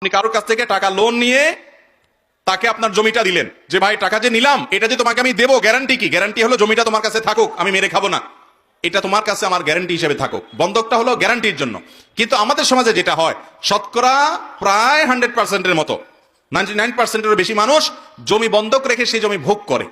আপনি কারোর কাছ থেকে টাকা লোন নিয়ে তাকে আপনার জমিটা দিলেন, যে ভাই টাকা যে নিলাম এটা যে তোমাকে আমি দেবো, গ্যারান্টি কি? গ্যারান্টি হলো জমিটা তোমার কাছে থাকুক, আমি মেরে খাবো না, এটা তোমার কাছে আমার গ্যারান্টি হিসেবে থাকুক। বন্ধকটা হলো গ্যারান্টির জন্য। কিন্তু আমাদের সমাজে যেটা হয়, শতকরা প্রায় 100%-এর মতো, 99%-এরও বেশি মানুষ জমি বন্ধক রেখে সেই জমি ভোগ করে।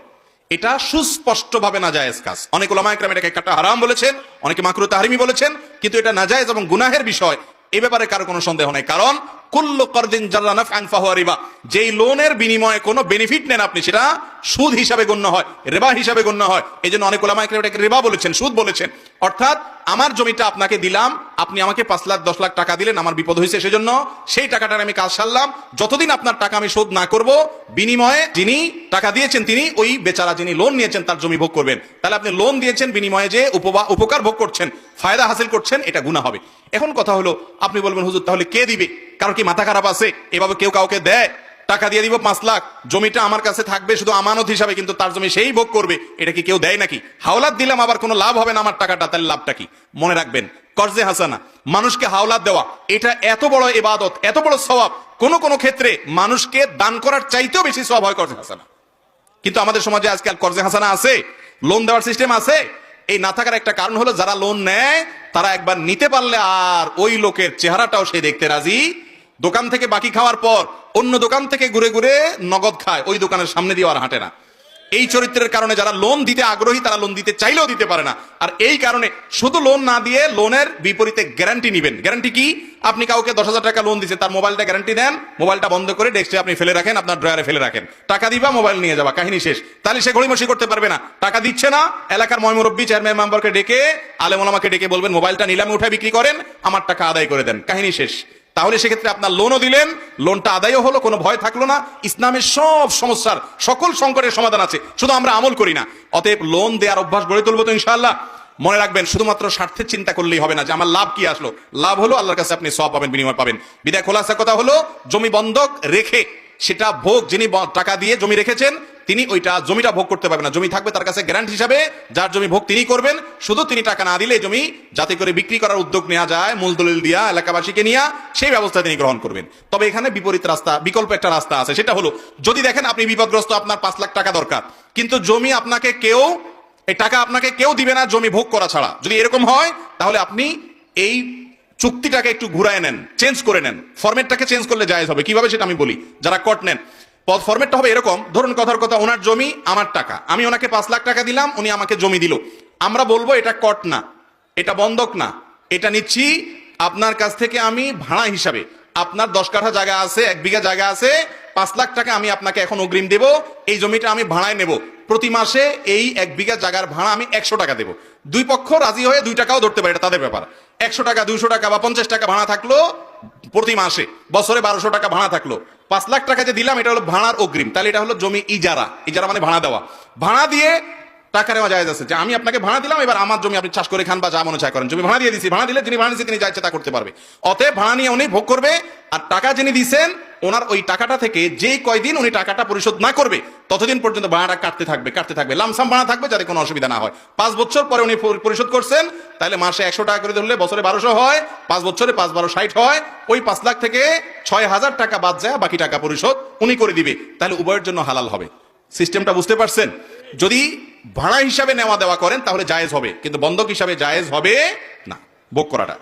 এটা সুস্পষ্টভাবে নাজায়েজ কাজ। অনেক উলামা ইকরাম এটাকে একটা হারাম বলেছেন, অনেকে মাকরুহ তাহরিমি বলেছেন, কিন্তু এটা নাজায়েজ এবং গুনাহের বিষয়, এই ব্যাপারে কারো কোনো সন্দেহ নেই। কারণ কুল্লু করদিন জাররা নাফআন ফাহুয়া রিবা, যেই লোনের বিনিময়ে কোনো বেনিফিট নেন আপনি, সেটা সুদ হিসাবে গণ্য হয়, রিবা হিসাবে গণ্য হয়। এই জন্য অনেক উলামা ইকরাম এটাকে রিবা বলেছেন, সুদ বলেছেন। অর্থাৎ আমার জমিটা আপনাকে দিলাম, আপনি আমাকে 5 লাখ 10 লাখ টাকা দিলেন, আমার বিপদ হয়েছে, সেজন্য সেই টাকাটার আমি কাজ সারলাম, যতদিন আপনার টাকা আমি শোধ না করব, বিনিময়ে যিনি টাকা দিয়েছেন তিনি ওই বেচারা যিনি লোন নিয়েছেন তার জমি ভোগ করবেন। তাহলে আপনি লোন দিয়েছেন, বিনিময়ে যে উপকার ভোগ করছেন, ফায়দা হাসিল করছেন, এটা গুনাহ হবে। এখন কথা হলো, আপনি বলবেন হুজুর তাহলে কে দিবে? কারো কি মাথা খারাপ আছে? এভাবে কেউ কাউকে দেয়? টাকা দিয়ে দিব 5 লাখ, জমিটা আমার কাছে থাকবে শুধু আমানত হিসাবে, কিন্তু তার জমি সেই ভোগ করবে, এটা কি কেউ দেয় নাকি? হাওলাত দিলাম, আবার কোনো লাভ হবে না আমার টাকাটা, তাহলে লাভটা কি? মনে রাখবেন, কর্জে হাসানা, মানুষকে হাওলাত দেওয়া, এটা এত বড় ইবাদত, এত বড় সওয়াব, কোন কোন ক্ষেত্রে মানুষকে দান করার চাইতেও বেশি সওয়াব হয় কর্জে হাসানা। কিন্তু আমাদের সমাজে আজকাল কর্জে হাসানা আছে, লোন দেওয়ার সিস্টেম আছে। এই না থাকার একটা কারণ হলো, যারা লোন নেয় তারা একবার নিতে পারলে আর ওই লোকের চেহারাটাও সে দেখতে রাজি। দোকান থেকে বাকি খাওয়ার পর অন্য দোকান থেকে ঘুরে ঘুরে নগদ খায়, ওই দোকানের সামনে দিয়ে আর হাঁটে না। এই চরিত্রের কারণে যারা লোন দিতে আগ্রহী, তারা লোন দিতে চাইলেও দিতে পারে না। আর এই কারণে শুধু লোন না দিয়ে লোনের বিপরীতে গ্যারান্টি নিবেন। গ্যারান্টি কি? আপনি কাউকে 10,000 টাকা লোন দিচ্ছেন, তার মোবাইলটা গ্যারান্টি দেন, মোবাইলটা বন্ধ করে ডেস্কে আপনি ফেলে রাখেন, আপনার ড্রয়ারে ফেলে রাখেন, টাকা দিবা মোবাইল নিয়ে যাবা, কাহিনী শেষ। তাহলে সে গড়িমসি করতে পারবে না। টাকা দিচ্ছে না, এলাকার ময়মুরব্বী চেয়ারম্যান মেম্বারকে ডেকে, আলেম ওলামাকে ডেকে বলবেন মোবাইলটা নিলামে উঠায় বিক্রি করেন, আমার টাকা আদায় করে দেন, কাহিনী শেষ। তাহলে সেক্ষেত্রে আপনার লোনও দিলেন, লোনটা আদায়ও হলো, কোনো ভয় থাকলো না। ইসলামের সব সমস্যার, সকল সংকটের সমাধান আছে, শুধু আমরা আমল করি না। অতএব লোন দেওয়ার অভ্যাস গড়ে তুলবো তো ইনশাআল্লাহ। মনে রাখবেন, শুধুমাত্র স্বার্থের চিন্তা করলেই হবে না, যে আমার লাভ কি আসলো। লাভ হলো আল্লাহর কাছে আপনি সওয়াব পাবেন, বিনিময় পাবেন। বিদায় খোলাসা কথা হলো, জমি বন্ধক রেখে সেটা ভোগ, যিনি টাকা দিয়ে জমি রেখেছেন তিনি ওইটা জমিটা ভোগ করতে পারবেন না। জমি থাকবে তার কাছে গ্যারান্টি হিসাবে, যার জমি ভোগ তিনি করবেন। শুধু তিনি টাকা না দিলে জমি যাতে করে বিক্রি করার উদ্যোগ নেওয়া যায়, মূল দলিল দিয়া এলাকাবাসীকে নিয়ে, সেই ব্যবস্থা তিনি গ্রহণ করবেন। তবে এখানে বিপরীত রাস্তা, বিকল্প একটা রাস্তা আছে। সেটা হলো, যদি দেখেন আপনি বিপদগ্রস্ত, আপনার 5 লাখ টাকা দরকার, কিন্তু জমি আপনাকে কেউ, এই টাকা আপনাকে কেউ দিবে না জমি ভোগ করা ছাড়া, যদি এরকম হয়, তাহলে আপনি এই চুক্তিটাকে একটু ঘুরায় নেন, চেঞ্জ করে নেন। ফরম্যাটটাকে চেঞ্জ করলে জায়েজ হবে। কিভাবে সেটা আমি বলি। যারা কট নেন, ফরম্যাটটা হবে এরকম, ধরুন কথার কথা, ওনার জমি আমার টাকা, আমি ওনাকে 5 লাখ টাকা দিলাম, উনি আমাকে জমি দিল। আমরা বলবো এটা কট না, এটা বন্ধক না, এটা নিচ্ছি আপনার কাছ থেকে আমি ভাড়া হিসাবে। আপনার 10 কাঠা জায়গা আছে, 1 বিঘা জায়গা আছে, 5 লাখ টাকা আমি আপনাকে এখন অগ্রিম দেব, এই জমিটা আমি ভাড়ায় নেব। প্রতি মাসে এই 1 বিঘা জায়গার ভাড়া আমি 100 টাকা দেব। দুই পক্ষ রাজি হয়ে 2 টাকাও ধরতে পারে, এটা তাদের ব্যাপার। 100 টাকা, 200 টাকা বা 50 টাকা ভাড়া থাকলো প্রতি মাসে, বছরে 1200 টাকা ভাড়া থাকলো। 5 লাখ টাকা যে দিলাম, এটা হলো ভাড়ার অগ্রিম। তাহলে এটা হলো জমি ইজারা। ইজারা মানে ভাড়া দেওয়া। ভাড়া দিয়ে টাকা নেওয়া জায়েজ আছে, যে আমি আপনাকে ভাড়া দিলাম, এবার আমার জমি আপনি চাষ করে খান বা যা মনে চায় করেন। জমি ভাড়া দিয়ে দিছি, ভাড়া দিলে যিনি ভাড়া দিচ্ছে তিনি যা ইচ্ছে তা করতে পারবে। অতএব ভাড়া নিয়ে উনি ভোগ করবে। আর টাকা যিনি দিচ্ছেন, ওনার ওই টাকাটা থেকে যেই কয়দিন উনি টাকাটা পরিশোধ না করবে, ততদিন পর্যন্ত ভাড়াটা কাটতে থাকবে, লামসাম ভাড়া থাকবে, যাতে কোনো অসুবিধা না হয়। 5 বছর পরে উনি পরিশোধ করছেন, তাহলে মাসে 100 টাকা করে ধরলে বছরে 1200 হয়, 5 বছরে 5 12 60 হয়। ওই 5 লাখ থেকে 6000 টাকা বাদ যায়, বাকি টাকা পরিশোধ উনি করে দিবে। তাহলে উভয়ের জন্য হালাল হবে। সিস্টেমটা বুঝতে পারছেন? যদি ভাড়া হিসাবে নেওয়া দেওয়া করেন তাহলে জায়েজ হবে, কিন্তু বন্ধক হিসাবে জায়েজ হবে না ভোগ করাটা।